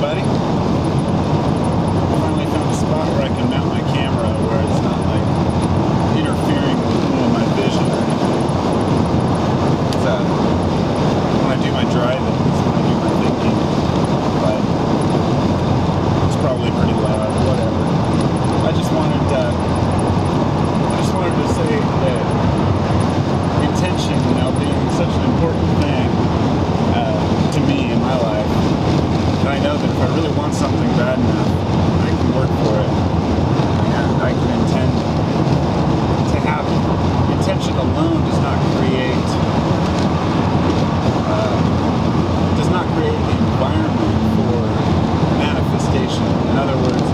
buddy. Finally found a spot where I can mount my camera where it's not like interfering with my vision or anything. When I do my driving, it's when I do my thinking. But it's probably pretty loud, whatever. I just wanted to say that intention, being such an important thing to me in my life, that I know that if I really want something bad enough, I can work for it, and I can intend to happen. Intention alone does not create the environment for manifestation. In other words,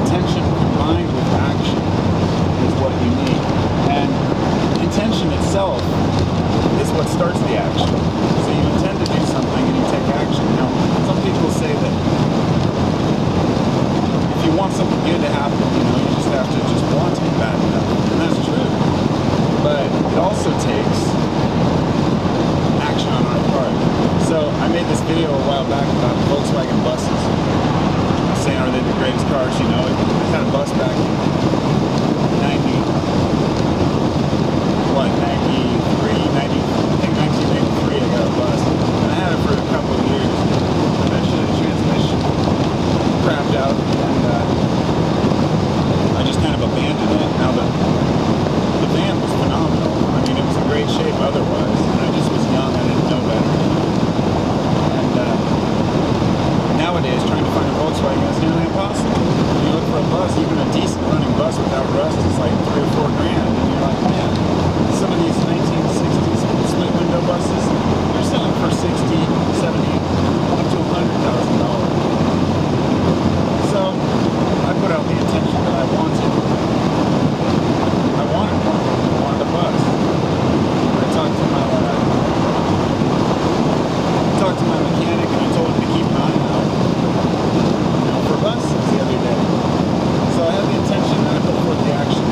intention combined with action is what you need. And intention itself is what starts the action. So you intend to do something and you take action. Now, some people say that if you want something good to happen, you just have to just want it bad enough. And that's true. But it also takes action on our part. So I made this video a while back about Volkswagen buses. Saying, are they the greatest cars? I had a bus back in 1983, I got a bus. And I had it for a couple of years. Eventually the transmission crapped out and I just kind of abandoned it. Now the van was phenomenal. I mean, it was in great shape otherwise. And I just was young, I didn't know better. And nowadays, trying to find a Volkswagen is nearly impossible. When you look for a bus, even a decent running bus without rust, is like $3 or $4 grand. And you're like, man, some of these 1960s split window buses, they're selling for $60, $70, up to $100,000. So I put out the intention that I wanted one. I wanted a bus. I talked to my mechanic and I told him to keep an eye out for buses the other day. So I had the intention and I put forth the action,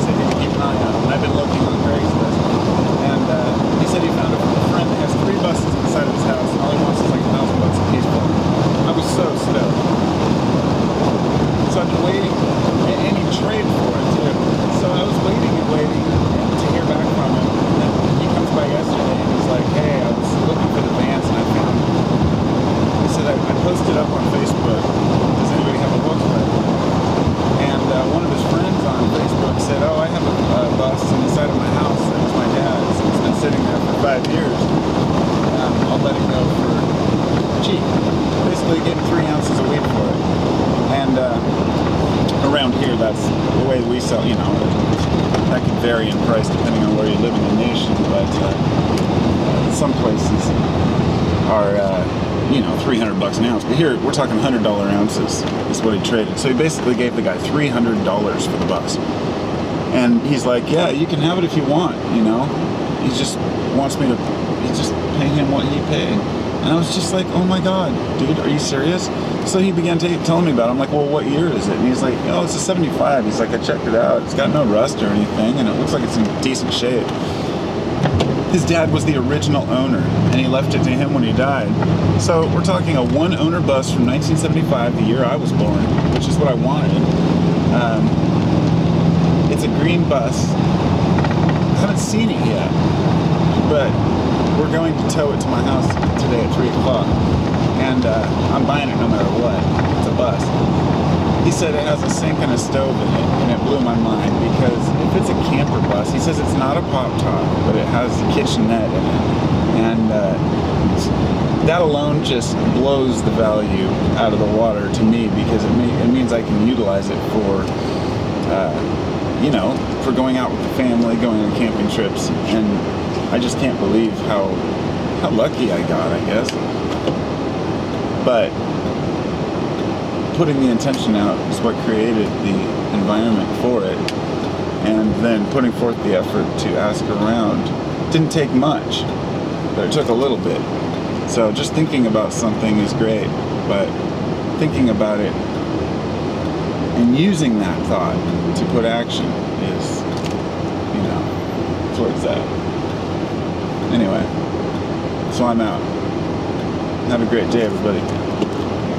said to keep an eye out. And I've been looking on Craigslist. And he said he found a friend that has 3 buses inside of his house and all he wants is like $1,000 a piece for them. I was so stoked. So I've been waiting, and he traded for it too. So I was waiting to hear back from him. And then he comes by yesterday and he's like, hey, I was looking for the vans and I found them. He said, I posted up on Facebook, does anybody have a Volkswagen? And one of his friends on Facebook said, oh, I have a bus inside of my house. That was my dad's. It's been sitting there for 5 years. I'll let it go for cheap. Basically getting 3 ounces of weed for it. And around here, that's the way we sell, that can vary in price depending on where you live in the nation, but some places are, $300 an ounce. But here, we're talking $100 ounces is what he traded. So he basically gave the guy $300 for the bus. And he's like, yeah, you can have it if you want, He just wants me to, just pay him what he paid. And I was just like, oh my God, dude, are you serious? So he began telling me about it. I'm like, well, what year is it? And he's like, oh, it's a 75. He's like, I checked it out. It's got no rust or anything, and it looks like it's in decent shape. His dad was the original owner, and he left it to him when he died. So we're talking a one-owner bus from 1975, the year I was born, which is what I wanted. It's a green bus. I haven't seen it yet, but we're going to tow it to my house today at 3 o'clock, and I'm buying it no matter what. It's a bus. He said it has a sink and a stove in it, and it blew my mind because if it's a camper bus, he says it's not a pop top, but it has a kitchenette in it, and that alone just blows the value out of the water to me because it means I can utilize it for for going out with the family, going on camping trips, and I just can't believe how lucky I got, I guess. But putting the intention out is what created the environment for it, and then putting forth the effort to ask around didn't take much, but it took a little bit. So just thinking about something is great, but thinking about it and using that thought to put action is, towards that. Anyway, so I'm out. Have a great day, everybody.